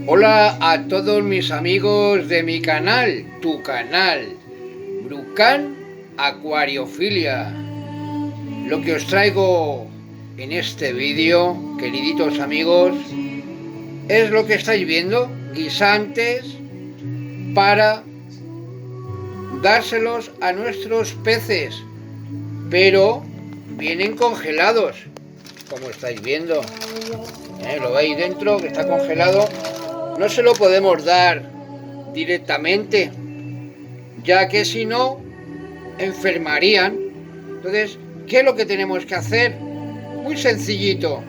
Hola a todos mis amigos de mi canal, tu canal, Brucan Acuariofilia. Lo que os traigo en este vídeo, queriditos amigos, es lo que estáis viendo, guisantes para dárselos a nuestros peces, pero vienen congelados, como estáis viendo. Lo veis dentro, que está congelado. No se lo podemos dar directamente, ya que si no, enfermarían. Entonces, ¿qué es lo que tenemos que hacer? Muy sencillito.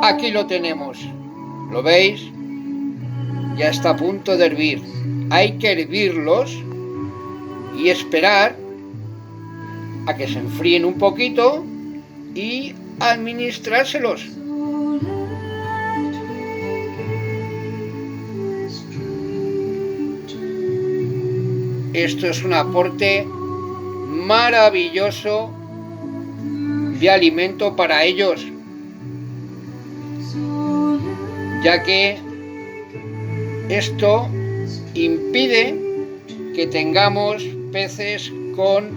Aquí lo tenemos. ¿Lo veis? Ya está a punto de hervir. Hay que hervirlos y esperar a que se enfríen un poquito y administrárselos. Esto es un aporte maravilloso de alimento para ellos, ya que esto impide que tengamos peces con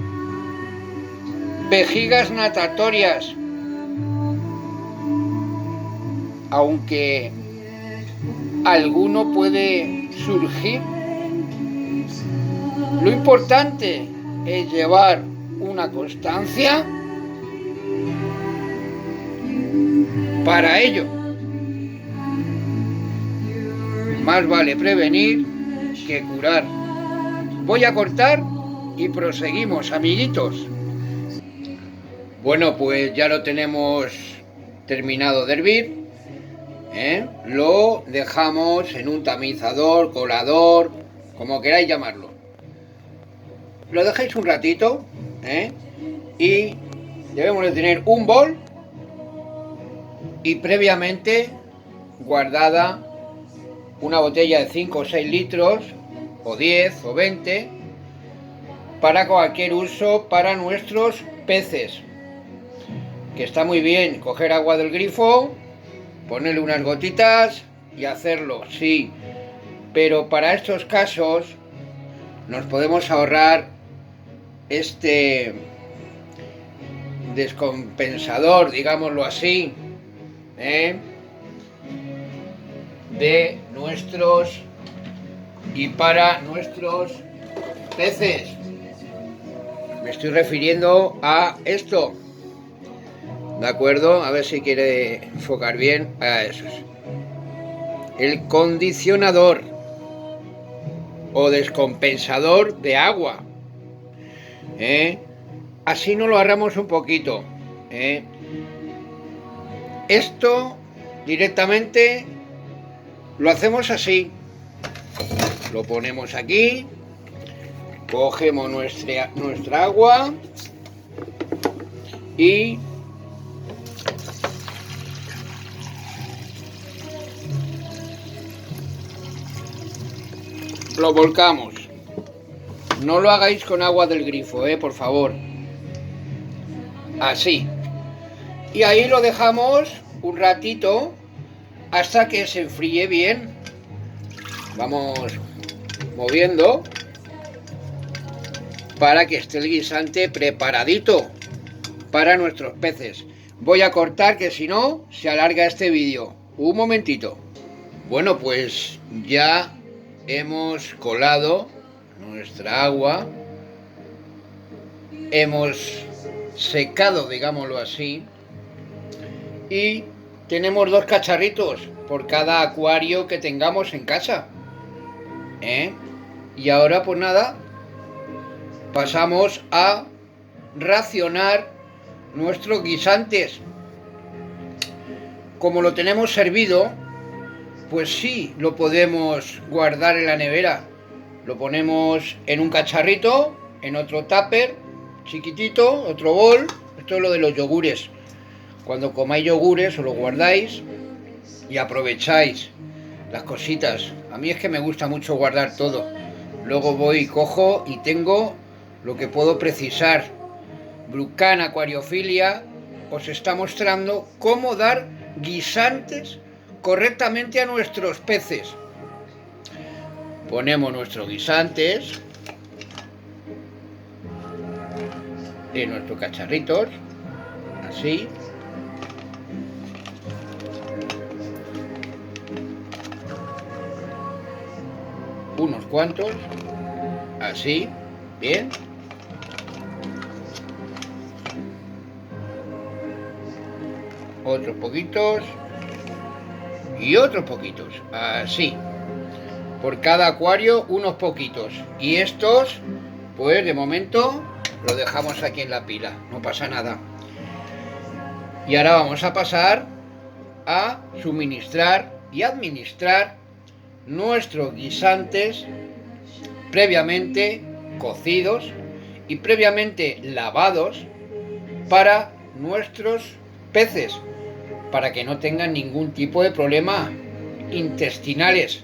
vejigas natatorias, aunque alguno puede surgir. Lo importante es llevar una constancia para ello. Más vale prevenir que curar. Voy a cortar y proseguimos, amiguitos. Bueno, pues ya lo tenemos terminado de hervir. Lo dejamos en un tamizador, colador, como queráis llamarlo. Lo dejáis un ratito, y debemos de tener un bol y previamente guardada una botella de 5 o 6 litros, o 10 o 20, para cualquier uso para nuestros peces. Que está muy bien coger agua del grifo, ponerle unas gotitas y hacerlo, sí, pero para estos casos nos podemos ahorrar este descompensador, digámoslo así, de nuestros y para nuestros peces. Me estoy refiriendo a esto, ¿de acuerdo? A ver si quiere enfocar bien a eso. El condicionador o descompensador de agua. Así nos lo ahorramos un poquito. Esto directamente lo hacemos así. Lo ponemos aquí, cogemos nuestra agua y lo volcamos. No lo hagáis con agua del grifo, por favor. Así. Y ahí lo dejamos un ratito hasta que se enfríe bien. Vamos moviendo para que esté el guisante preparadito para nuestros peces. Voy a cortar, que si no se alarga este vídeo. Un momentito. Bueno, pues ya hemos colado nuestra agua, hemos secado, digámoslo así, y tenemos 2 cacharritos por cada acuario que tengamos en casa. Y ahora pues nada, pasamos a racionar nuestros guisantes. Como lo tenemos servido, pues sí, lo podemos guardar en la nevera. Lo ponemos en un cacharrito, en otro tupper chiquitito, otro bol. Esto es lo de los yogures. Cuando comáis yogures os lo guardáis y aprovecháis las cositas. A mí es que me gusta mucho guardar todo. Luego voy y cojo y tengo lo que puedo precisar. Brucan Acuariofilia os está mostrando cómo dar guisantes correctamente a nuestros peces. Ponemos nuestros guisantes en nuestros cacharritos, así. Unos cuantos, así, bien. Otros poquitos y otros poquitos, así. Por cada acuario unos poquitos. Y estos, pues de momento los dejamos aquí en la pila, no pasa nada. Y ahora vamos a pasar a suministrar y administrar nuestros guisantes previamente cocidos y previamente lavados para nuestros peces, para que no tengan ningún tipo de problema intestinales.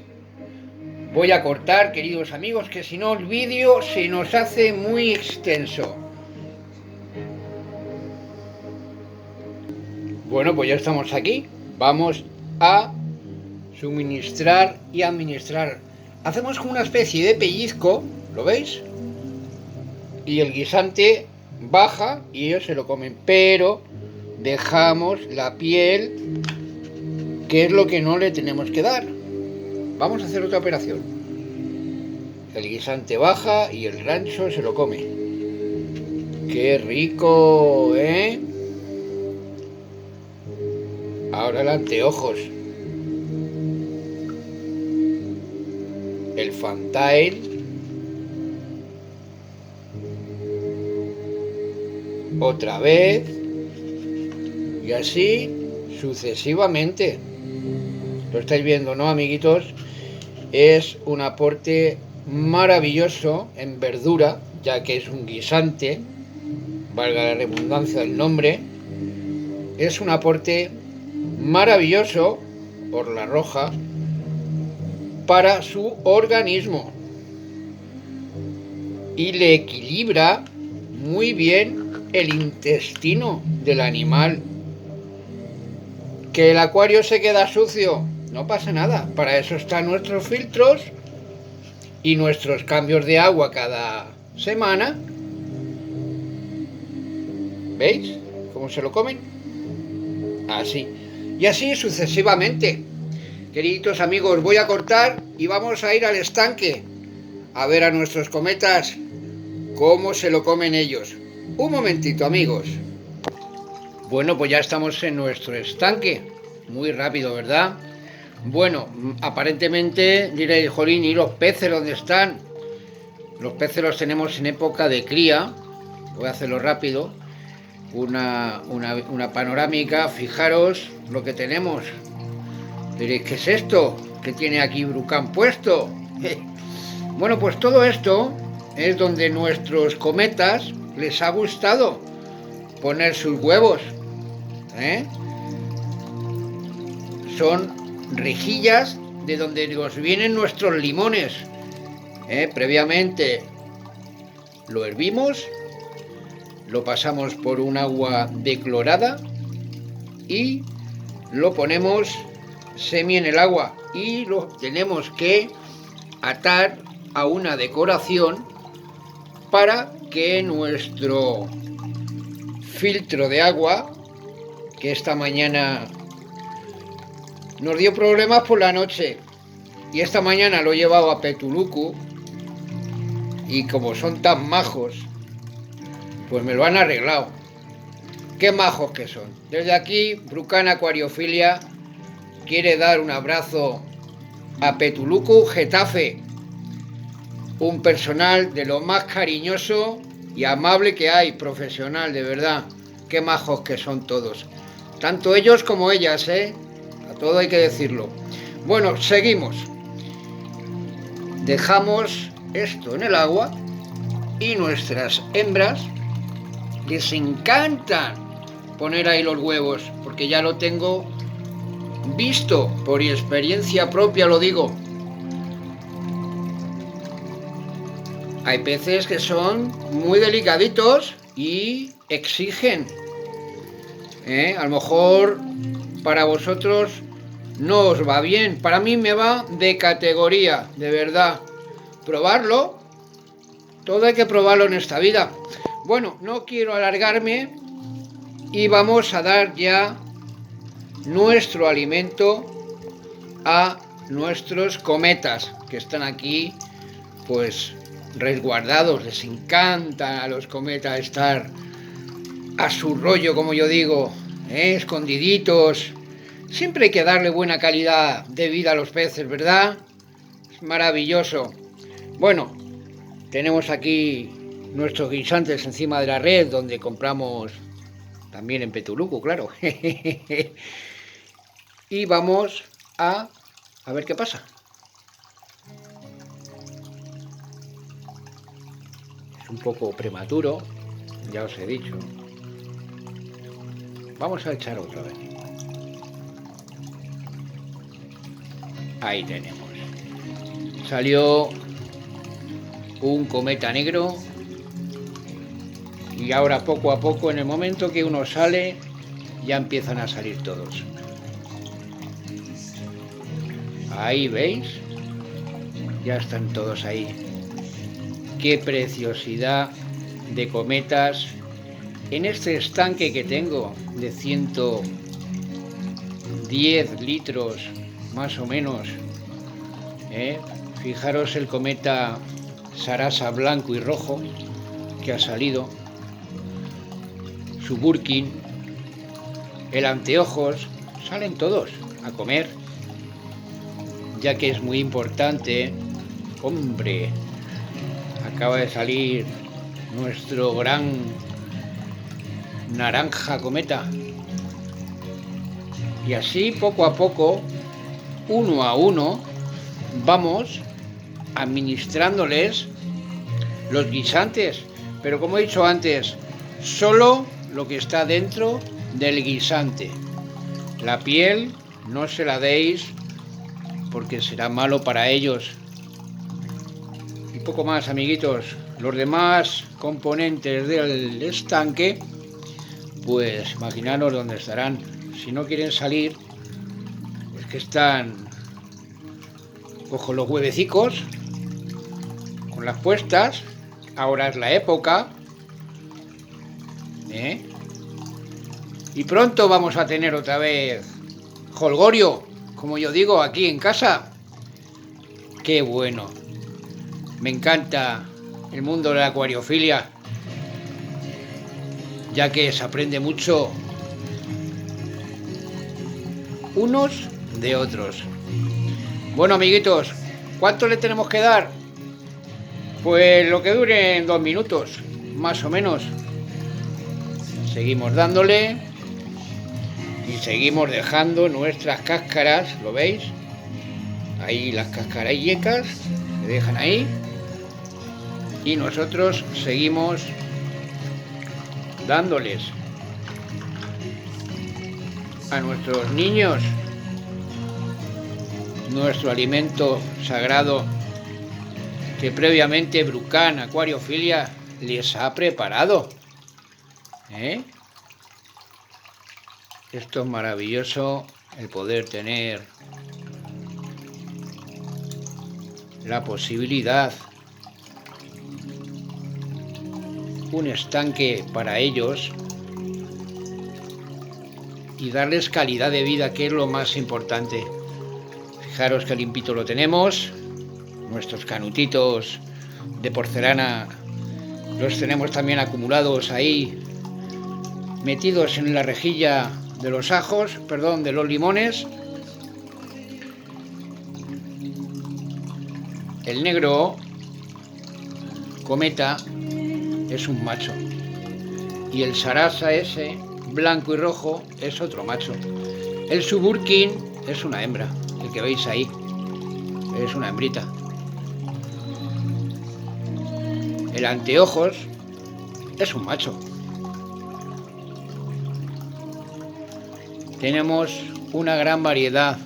Voy a cortar, queridos amigos, que si no el vídeo se nos hace muy extenso. Bueno, pues ya estamos aquí. Vamos a suministrar y administrar. Hacemos como una especie de pellizco, ¿lo veis? Y el guisante baja y ellos se lo comen, pero dejamos la piel, que es lo que no le tenemos que dar. Vamos a hacer otra operación. El guisante baja y el rancho se lo come. ¡Qué rico, eh! Ahora el anteojos. El fantail. Otra vez. Y así sucesivamente. Lo estáis viendo, ¿no, amiguitos? Es un aporte maravilloso en verdura, ya que es un guisante, valga la redundancia del nombre. Es un aporte maravilloso, por la roja, para su organismo y le equilibra muy bien el intestino del animal. Que el acuario se queda sucio, no pasa nada, para eso están nuestros filtros y nuestros cambios de agua cada semana. ¿Veis cómo se lo comen? Así. Y así sucesivamente. Queridos amigos, voy a cortar y vamos a ir al estanque a ver a nuestros cometas cómo se lo comen ellos. Un momentito, amigos. Bueno, pues ya estamos en nuestro estanque. Muy rápido, ¿verdad? Bueno, aparentemente diréis, jolín, ¿y los peces dónde están? Los peces los tenemos en época de cría. Voy a hacerlo rápido. Una panorámica. Fijaros lo que tenemos. Diréis, ¿qué es esto? ¿Qué tiene aquí Brucán puesto? Bueno, pues todo esto es donde nuestros cometas les ha gustado poner sus huevos. Son rejillas de donde nos vienen nuestros limones. Previamente lo hervimos, lo pasamos por un agua declorada y lo ponemos semi en el agua y lo tenemos que atar a una decoración para que nuestro filtro de agua, que esta mañana nos dio problemas por la noche y esta mañana lo he llevado a Petuluku y como son tan majos, pues me lo han arreglado. Qué majos que son. Desde aquí, Brucán Acuariofilia quiere dar un abrazo a Petuluku Getafe, un personal de lo más cariñoso y amable que hay, profesional, de verdad. Qué majos que son todos, tanto ellos como ellas, a todo hay que decirlo. Bueno, seguimos. Dejamos esto en el agua y nuestras hembras les encantan poner ahí los huevos, porque ya lo tengo visto, por experiencia propia lo digo. Hay peces que son muy delicaditos y exigen. A lo mejor para vosotros no os va bien. Para mí me va de categoría, de verdad. Probarlo, todo hay que probarlo en esta vida. Bueno, no quiero alargarme y vamos a dar ya nuestro alimento a nuestros cometas que están aquí, pues resguardados. Les encanta a los cometas estar a su rollo, como yo digo, escondiditos. Siempre hay que darle buena calidad de vida a los peces, ¿verdad? Es maravilloso. Bueno, tenemos aquí nuestros guisantes encima de la red, donde compramos también en Petuluco, claro. Y vamos a ver qué pasa. Es un poco prematuro, ya os he dicho. Vamos a echar otra vez. Ahí tenemos. Salió un cometa negro. Y ahora poco a poco, en el momento que uno sale, ya empiezan a salir todos. Ahí veis, ya están todos ahí. Qué preciosidad de cometas en este estanque que tengo de 110 litros más o menos. Fijaros el cometa Sarasa blanco y rojo que ha salido, su Burkin, el anteojos, salen todos a comer, ya que es muy importante. Hombre, acaba de salir nuestro gran naranja cometa. Y así poco a poco, uno a uno, vamos administrándoles los guisantes. Pero como he dicho antes, solo lo que está dentro del guisante. La piel no se la deis porque será malo para ellos. Y poco más, amiguitos. Los demás componentes del estanque, pues imaginaros dónde estarán. Si no quieren salir, pues que están, cojo los huevecicos con las puestas. Ahora es la época, y pronto vamos a tener otra vez jolgorio, como yo digo, aquí en casa. Qué bueno, me encanta el mundo de la acuariofilia, ya que se aprende mucho unos de otros. Bueno, amiguitos, ¿cuánto le tenemos que dar? Pues lo que dure en 2 minutos, más o menos. Seguimos dándole y seguimos dejando nuestras cáscaras, ¿lo veis? Ahí las cascarillas se dejan ahí. Y nosotros seguimos dándoles a nuestros niños nuestro alimento sagrado que previamente Brucan Acuariofilia les ha preparado. Esto es maravilloso, el poder tener la posibilidad, un estanque para ellos y darles calidad de vida, que es lo más importante. Fijaros que limpito lo tenemos. Nuestros canutitos de porcelana los tenemos también acumulados ahí, metidos en la rejilla de los ajos, perdón, de los limones. El negro cometa es un macho y el Sarasa ese blanco y rojo es otro macho. El Suburkin es una hembra, el que veis ahí es una hembrita. El anteojos es un macho. Tenemos una gran variedad,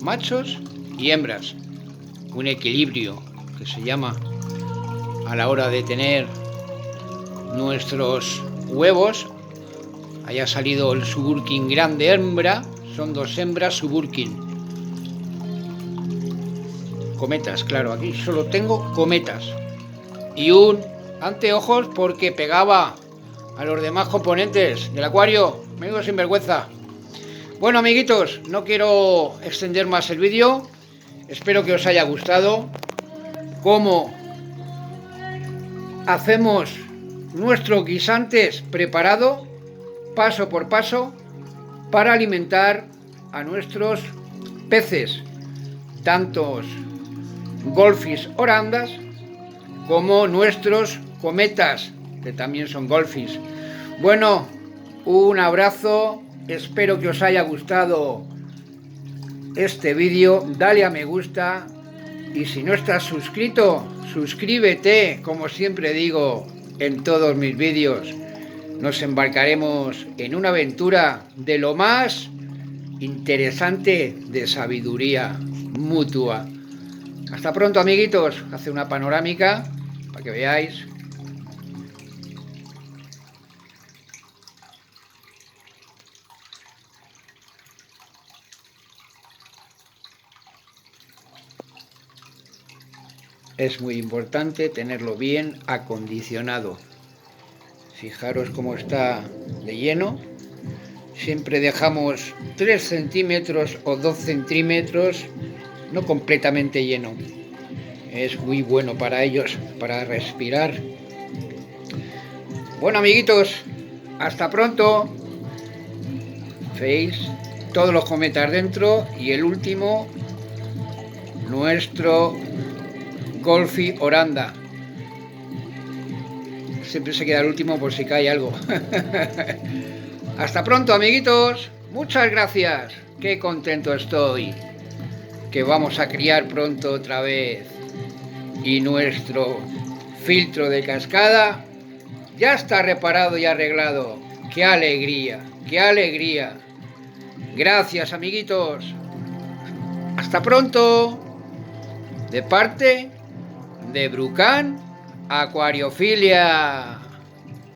machos y hembras, un equilibrio que se llama a la hora de tener nuestros huevos. Haya salido el Suburkin grande hembra, Son 2 hembras Suburkin. Cometas, claro, aquí solo tengo cometas. Y un anteojos porque pegaba a los demás componentes del acuario. Menudo sinvergüenza. Bueno, amiguitos, no quiero extender más el vídeo. Espero que os haya gustado cómo hacemos nuestro guisantes preparado paso por paso para alimentar a nuestros peces, tantos Goldfish orandas como nuestros cometas, que también son Goldfish. Bueno, un abrazo, espero que os haya gustado este vídeo, dale a me gusta y si no estás suscrito, suscríbete, como siempre digo en todos mis vídeos. Nos embarcaremos en una aventura de lo más interesante de sabiduría mutua. Hasta pronto, amiguitos. Hace una panorámica para que veáis. Es muy importante tenerlo bien acondicionado. Fijaros cómo está de lleno. Siempre dejamos 3 centímetros o 2 centímetros, no completamente lleno. Es muy bueno para ellos, para respirar. Bueno, amiguitos, hasta pronto. ¿Veis? Todos los cometas dentro y el último, nuestro Goldfish oranda. Siempre se queda el último por si cae algo. Hasta pronto, amiguitos. Muchas gracias. Qué contento estoy. Que vamos a criar pronto otra vez. Y nuestro filtro de cascada ya está reparado y arreglado. ¡Qué alegría! ¡Qué alegría! Gracias, amiguitos. Hasta pronto. De parte de Brucan Acuariofilia.